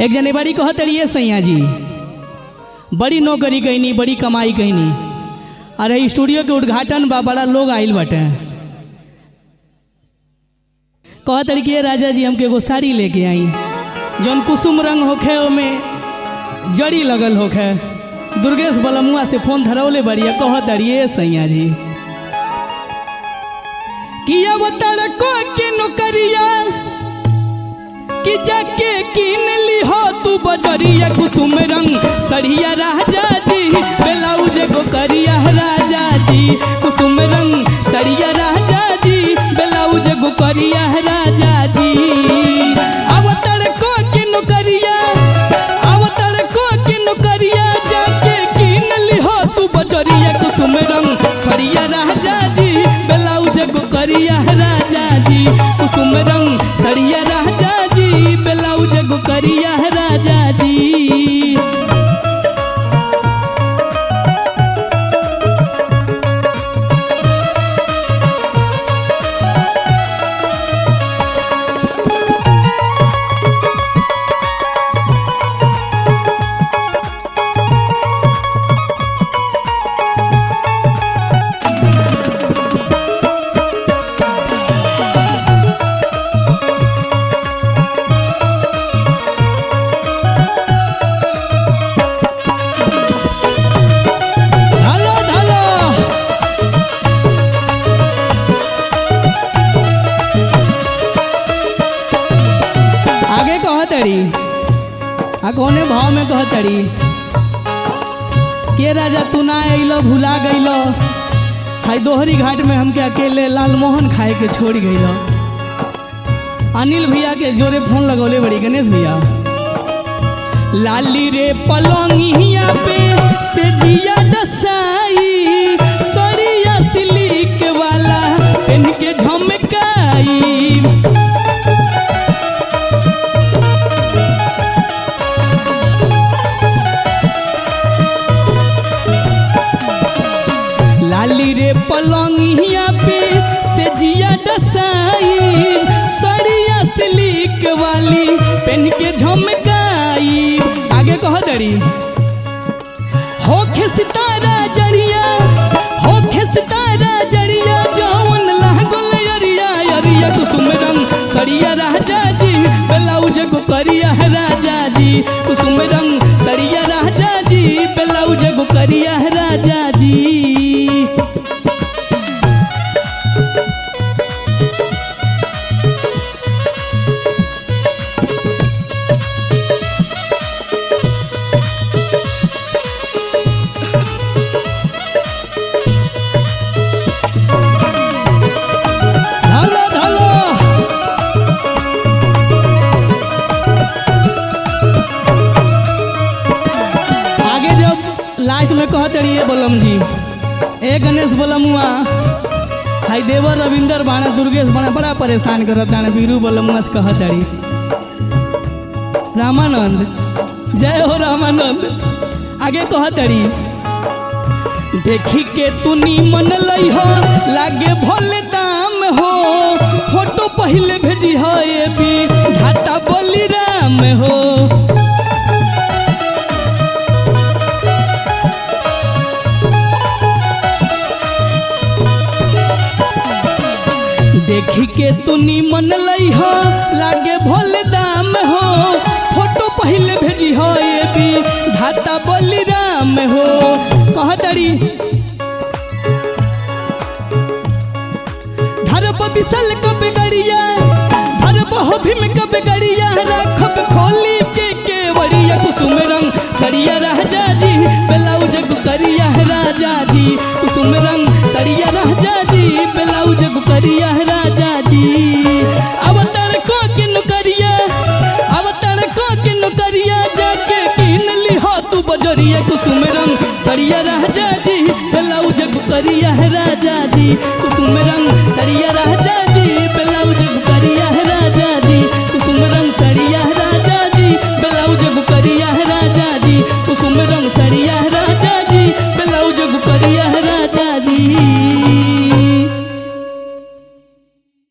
एक जने बड़ी कहत रही सैया जी, बड़ी नौकरी कहनी, बड़ी कमाई कहनी। अरे स्टूडियो के उद्घाटन बा, बड़ा लोग आइल बाटे। कहत रही कि राजा जी हमके एगो साड़ी लेके आई जौन कुसुम रंग होखे, ओमे जड़ी लगल होखे। दुर्गेश बलमुआ से फोन धरौले बड़िया, कहत रही सैया जी कि अब तड़को के नौकरिया कि जाके किन ली हो तू बजरिया कुसुम रंग सड़िया राजा जी, ब्लाउज को करिया राजा जी, कुसुम रंग सड़िया राजा जी, ब्लाउज को करिया राजा जी। अब तड़को के नौकरिया, अब तड़को के नौकरिया जाके किन ली हो तू बजरिया कुसुम रंग सड़िया राजा जी, ब्लाउज को करिया राजा जी, कुसुम रंग सड़िया राजा जी, ब्लाउज को करिया राजा जी। कौने भाव में कहतड़ी के राजा तू ना अइलो, भुला गइलो। हाई दोहरी घाट में हमके अकेले लालमोहन खाए के छोड़ गइलो। अनिल भैया के जोरे फोन लगौले बड़ी, गणेश भैया लाली रे पलंगिया पे से जिया डसाई, सड़िया सिलिक वाला पेन के झमकाई। लाली रे पलंगिया पे से जिया डसाई, सड़िया सिलिक वाली पेन के झमकाई। आगे कह दड़ी होखे सितारा जड़िया, होखे सितारा जड़िया, जौन लागल अरिया अरिया कुसुम रंग सड़िया राजा जी, ब्लाउज को करिया राजा जी, कुसुम रंग सड़िया राजा जी, ब्लाउज को करिया राजा जी। लास्ट में कहते रहिए बलम जी, ए गणेश बलमुआ, हाई देवर रविंदर बाणा, दुर्गेश बाणा बड़ा परेशान करत ताने, बीरू बलमुआ से कहत रही रामानंद, जय हो रामानंद। आगे कहत रही देखी के तू नीमन लई हो, लागे भले दाम हो, फोटो पहले भेजी हो ये भी घाटा बोली राम हो। देखी के तू नीमन लई हो, लागे भोले दाम हो, फोटो पहले भेजी हो ये भी घाटा बोली राम हो। कहतड़ी धरब बिसल कब गड़िया, धरब भीम कब गड़िया, राखब खोली के केवड़िया कुसुम रंग सड़िया राजा जी, ब्लाउज को करिया राजा जी, कुसुम रंग सड़िया राजा जी, ब्लाउज को करिया राजा जी। अब तड़को के नौकरिया, अब तड़को के नौकरिया जाके किन ली हो तू बजरिया कुसुम रंग सड़िया राजा जी, ब्लाउज को करिया राजा जी, कुसुम रंग